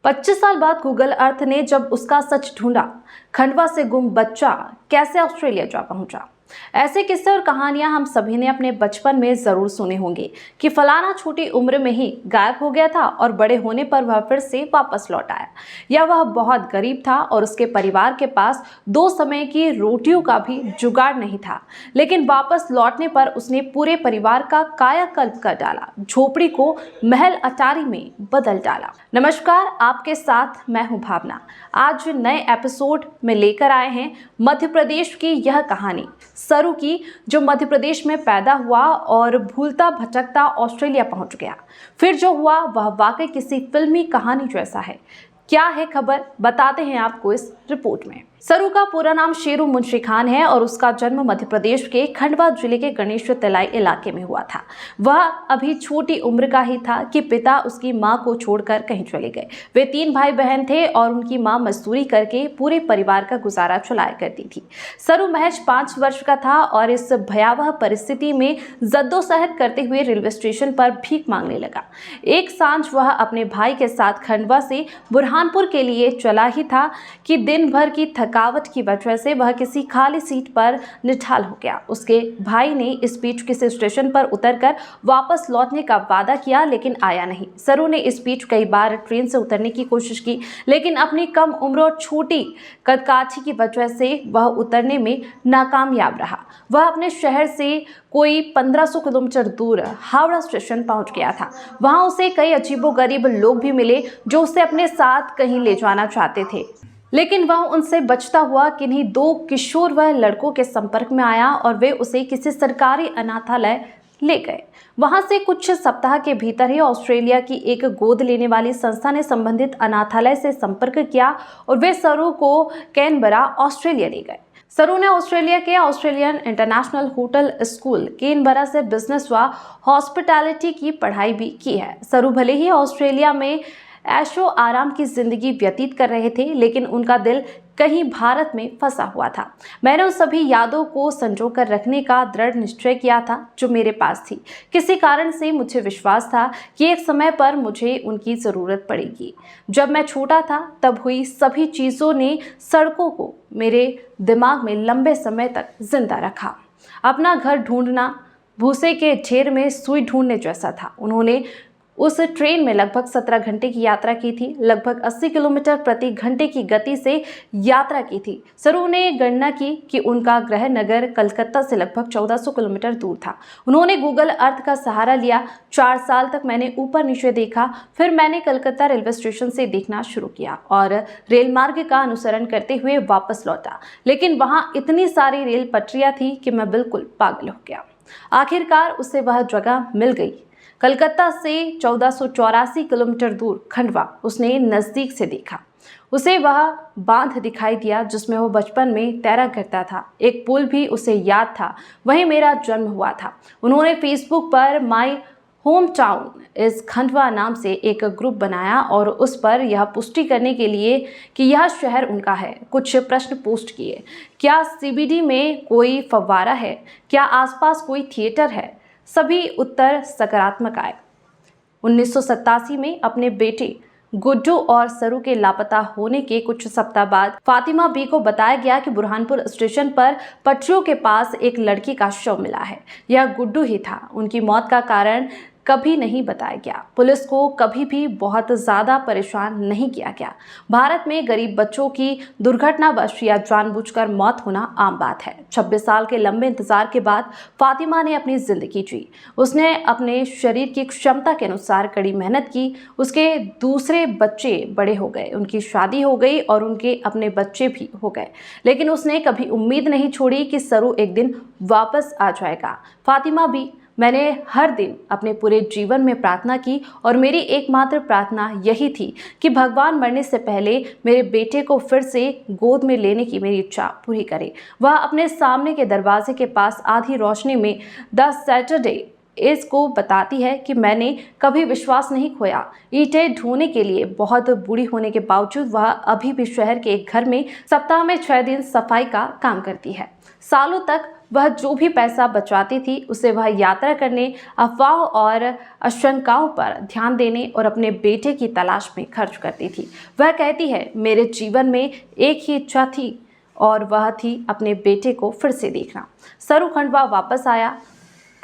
25 साल बाद Google Earth ने जब उसका सच ढूंढा, खंडवा से गुम बच्चा कैसे ऑस्ट्रेलिया जा पहुंचा। ऐसे किस्से और कहानियां हम सभी ने अपने बचपन में जरूर सुने होंगे कि फलाना छोटी उम्र में ही गायब हो गया था और बड़े होने पर वह फिर से वापस लौट आया, या वह बहुत गरीब था और उसके परिवार के पास 2 समय की रोटियों का भी जुगाड़ नहीं था, लेकिन वापस लौटने पर उसने पूरे परिवार का कायाकल्प कर डाला, झोपड़ी को महल अटारी में बदल डाला। नमस्कार, आपके साथ मैं हूं भावना। आज नए एपिसोड में लेकर आए हैं मध्य प्रदेश की यह कहानी सरू की, जो मध्य प्रदेश में पैदा हुआ और भूलता भटकता ऑस्ट्रेलिया पहुंच गया। फिर जो हुआ वह वाकई किसी फिल्मी कहानी जैसा है। क्या है खबर, बताते हैं आपको इस रिपोर्ट में। सरू का पूरा नाम शेरू मुंशी खान है और उसका जन्म मध्य प्रदेश के खंडवा जिले के गणेश तलाई इलाके में हुआ था। वह अभी छोटी उम्र का ही था कि पिता उसकी मां को छोड़कर कहीं चले गए। वे 3 भाई बहन थे और उनकी मां मजदूरी करके पूरे परिवार का गुजारा चलाया करती थी। सरू महज 5 वर्ष का था और इस भयावह परिस्थिति में जद्दोजहद करते हुए रेलवे स्टेशन पर भीख मांगने लगा। एक सांझ वह अपने भाई के साथ खंडवा से बुरहानपुर के लिए चला ही था कि दिन भर की थकावट की वजह से वह किसी खाली सीट पर निठाल हो गया। उसके भाई ने इस बीच किसी स्टेशन पर उतरकर वापस लौटने का वादा किया, लेकिन आया नहीं। सरू ने इस बीच कई बार ट्रेन से उतरने की कोशिश की, लेकिन अपनी कम उम्र और छोटी कदकाठी की वजह से वह उतरने में नाकामयाब रहा। वह अपने शहर से कोई 1500 किलोमीटर दूर हावड़ा स्टेशन पहुंच गया था। वहां उसे कई अजीबोगरीब लोग भी मिले जो उसे अपने साथ कहीं ले जाना चाहते थे, लेकिन वह उनसे बचता हुआ किन्हीं 2 किशोर वह लड़कों के संपर्क में आया और वे उसे किसी सरकारी अनाथालय ले गए। वहां से कुछ सप्ताह के भीतर ही ऑस्ट्रेलिया की एक गोद लेने वाली संस्था ने संबंधित अनाथालय से संपर्क किया और वे सरू को कैनबरा ऑस्ट्रेलिया ले गए। सरू ने ऑस्ट्रेलिया के Australian international hotel school Canberra से बिजनेस व हॉस्पिटैलिटी की पढ़ाई भी की है। सरू भले ही ऑस्ट्रेलिया में ऐशो आराम की जिंदगी व्यतीत कर रहे थे, लेकिन उनका दिल कहीं भारत में फंसा हुआ था। मैंने उन सभी यादों को संजो कर रखने का दृढ़ निश्चय किया था जो मेरे पास थी। किसी कारण से मुझे विश्वास था कि एक समय पर मुझे उनकी ज़रूरत पड़ेगी। जब मैं छोटा था तब हुई सभी चीज़ों ने सड़कों को मेरे दिमाग में लंबे समय तक जिंदा रखा। अपना घर ढूंढना भूसे के ढेर में सुई ढूंढने जैसा था। उन्होंने उस ट्रेन में लगभग 17 घंटे की यात्रा की थी, लगभग 80 किलोमीटर प्रति घंटे की गति से यात्रा की थी। सरू ने गणना की कि उनका गृह नगर कलकत्ता से लगभग 1400 किलोमीटर दूर था। उन्होंने गूगल अर्थ का सहारा लिया। 4 साल तक मैंने ऊपर नीचे देखा, फिर मैंने कलकत्ता रेलवे स्टेशन से देखना शुरू किया और रेल मार्ग का अनुसरण करते हुए वापस लौटा, लेकिन वहां इतनी सारी रेल पटरियां थी कि मैं बिल्कुल पागल हो गया। आखिरकार उसे वह जगह मिल गई। कलकत्ता से 1484 किलोमीटर दूर खंडवा उसने नज़दीक से देखा। उसे वह बांध दिखाई दिया जिसमें वो बचपन में तैरा करता था। एक पुल भी उसे याद था, वहीं मेरा जन्म हुआ था। उन्होंने फेसबुक पर माई होम टाउन इस खंडवा नाम से एक ग्रुप बनाया और उस पर यह पुष्टि करने के लिए कि यह शहर उनका है कुछ प्रश्न पोस्ट किए। क्या सीबीडी में कोई फव्वारा है? क्या आसपास कोई थिएटर है? सभी उत्तर सकारात्मक आए। 1987 में अपने बेटे गुड्डू और सरू के लापता होने के कुछ सप्ताह बाद फातिमा बी को बताया गया कि बुरहानपुर स्टेशन पर पटरियों के पास एक लड़की का शव मिला है। यह गुड्डू ही था। उनकी मौत का कारण कभी नहीं बताया गया। पुलिस को कभी भी बहुत ज़्यादा परेशान नहीं किया गया। भारत में गरीब बच्चों की दुर्घटनावश या जानबूझकर मौत होना आम बात है। 26 साल के लंबे इंतजार के बाद फातिमा ने अपनी ज़िंदगी जी। उसने अपने शरीर की क्षमता के अनुसार कड़ी मेहनत की। उसके दूसरे बच्चे बड़े हो गए, उनकी शादी हो गई और उनके अपने बच्चे भी हो गए, लेकिन उसने कभी उम्मीद नहीं छोड़ी कि सरू एक दिन वापस आ जाएगा। फातिमा भी मैंने हर दिन अपने पूरे जीवन में प्रार्थना की और मेरी एकमात्र प्रार्थना यही थी कि भगवान मरने से पहले मेरे बेटे को फिर से गोद में लेने की मेरी इच्छा पूरी करे। वह अपने सामने के दरवाजे के पास आधी रोशनी में द सैटरडे एज को बताती है कि मैंने कभी विश्वास नहीं खोया। ईंटें ढोने के लिए बहुत बूढ़ी होने के बावजूद वह अभी भी शहर के एक घर में सप्ताह में 6 दिन सफाई का काम करती है। सालों तक वह जो भी पैसा बचाती थी उसे वह यात्रा करने, अफवाहों और आशंकाओं पर ध्यान देने और अपने बेटे की तलाश में खर्च करती थी। वह कहती है, मेरे जीवन में एक ही इच्छा थी और वह थी अपने बेटे को फिर से देखना। सरू खंडवा वापस आया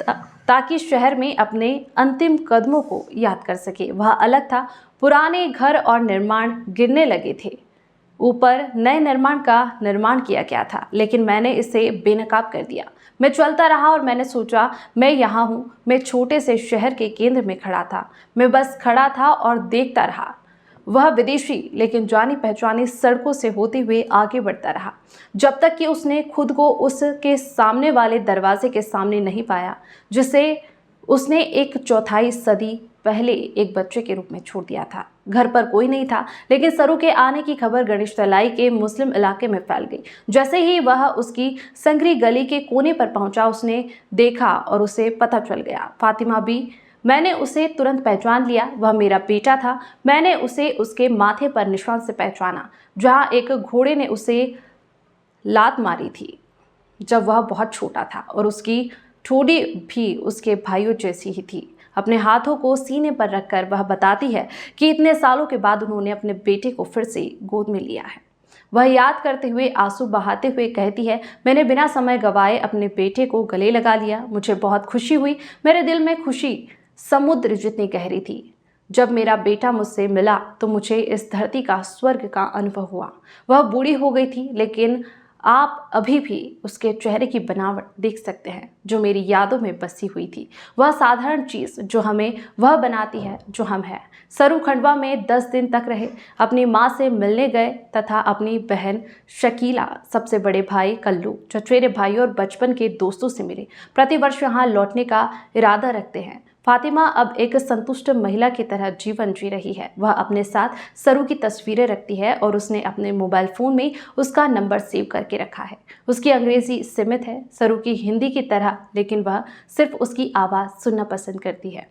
ताकि शहर में अपने अंतिम कदमों को याद कर सके। वह अलग था, पुराने घर और निर्माण गिरने लगे थे, ऊपर नए निर्माण का निर्माण किया गया था, लेकिन मैंने इसे बेनकाब कर दिया। मैं चलता रहा और मैंने सोचा, मैं यहाँ हूँ। मैं छोटे से शहर के केंद्र में खड़ा था। मैं बस खड़ा था और देखता रहा। वह विदेशी लेकिन जानी पहचानी सड़कों से होते हुए आगे बढ़ता रहा, जब तक कि उसने खुद को उसके सामने वाले दरवाजे के सामने नहीं पाया, जिसे उसने एक चौथाई सदी पहले एक बच्चे के रूप में छोड़ दिया था। घर पर कोई नहीं था, लेकिन सरू के आने की खबर गणेश तलाई के मुस्लिम इलाके में फैल गई। जैसे ही वह उसकी संगरी गली के कोने पर पहुंचा, उसने देखा और उसे पता चल गया, फातिमा भी। मैंने उसे तुरंत पहचान लिया, वह मेरा बेटा था। मैंने उसे उसके माथे पर निशान से पहचाना, जहां एक घोड़े ने उसे लात मारी थी जब वह बहुत छोटा था, और उसकी ठोड़ी भी उसके भाइयों जैसी ही थी। अपने हाथों को सीने पर रखकर वह बताती है कि इतने सालों के बाद उन्होंने अपने बेटे को फिर से गोद में लिया है। वह याद करते हुए, आंसू बहाते हुए कहती है, मैंने बिना समय गवाए अपने बेटे को गले लगा लिया। मुझे बहुत खुशी हुई। मेरे दिल में खुशी समुद्र जितनी गहरी थी। जब मेरा बेटा मुझसे मिला तो मुझे इस धरती का स्वर्ग का अनुभव हुआ। वह बूढ़ी हो गई थी, लेकिन आप अभी भी उसके चेहरे की बनावट देख सकते हैं जो मेरी यादों में बसी हुई थी। वह साधारण चीज़ जो हमें वह बनाती है जो हम हैं। सरू खंडवा में 10 दिन तक रहे, अपनी माँ से मिलने गए तथा अपनी बहन शकीला, सबसे बड़े भाई कल्लू, चचेरे भाई और बचपन के दोस्तों से मिले। प्रतिवर्ष यहाँ लौटने का इरादा रखते हैं। फातिमा अब एक संतुष्ट महिला की तरह जीवन जी रही है। वह अपने साथ सरू की तस्वीरें रखती है और उसने अपने मोबाइल फ़ोन में उसका नंबर सेव करके रखा है। उसकी अंग्रेज़ी सीमित है, सरू की हिंदी की तरह, लेकिन वह सिर्फ उसकी आवाज़ सुनना पसंद करती है।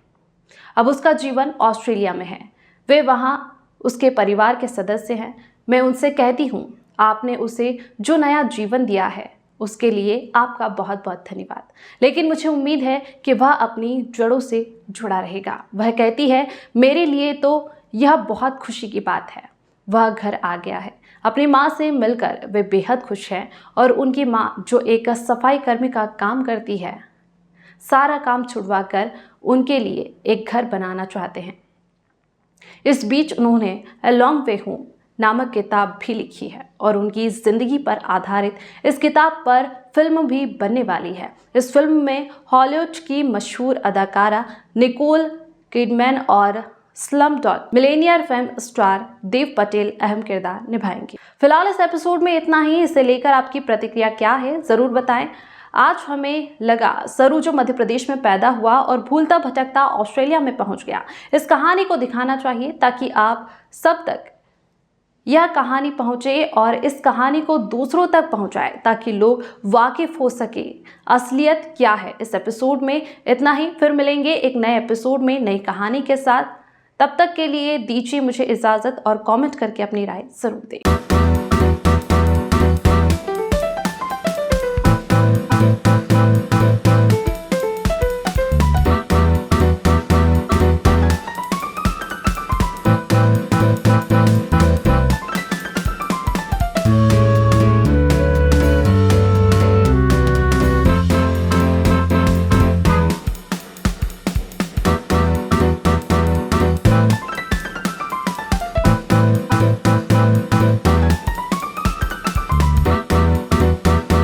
अब उसका जीवन ऑस्ट्रेलिया में है। वे वहाँ उसके परिवार के सदस्य हैं। मैं उनसे कहती हूँ, आपने उसे जो नया जीवन दिया है उसके लिए आपका बहुत बहुत धन्यवाद, लेकिन मुझे उम्मीद है कि वह अपनी जड़ों से जुड़ा रहेगा। वह कहती है, मेरे लिए तो यह बहुत खुशी की बात है। वह घर आ गया है। अपनी माँ से मिलकर वे बेहद खुश हैं और उनकी माँ, जो एक सफाई कर्मी का काम करती है, सारा काम छुड़वा कर उनके लिए एक घर बनाना चाहते हैं। इस बीच उन्होंने ए लॉन्ग वे होम नामक किताब भी लिखी है और उनकी जिंदगी पर आधारित इस किताब पर फिल्म भी बनने वाली है। इस फिल्म में हॉलीवुड की मशहूर अदाकारा निकोल किडमैन और Slumdog Millionaire film star Dev Patel अहम किरदार निभाएंगे। फिलहाल इस एपिसोड में इतना ही। इसे लेकर आपकी प्रतिक्रिया क्या है, जरूर बताएं। आज हमें लगा सरू जो मध्य प्रदेश में पैदा हुआ और भूलता भटकता ऑस्ट्रेलिया में पहुंच गया, इस कहानी को दिखाना चाहिए ताकि आप सब तक यह कहानी पहुंचे और इस कहानी को दूसरों तक पहुंचाए, ताकि लोग वाकिफ हो सके असलियत क्या है। इस एपिसोड में इतना ही। फिर मिलेंगे एक नए एपिसोड में नई कहानी के साथ। तब तक के लिए दीजिए मुझे इजाज़त और कमेंट करके अपनी राय जरूर दें।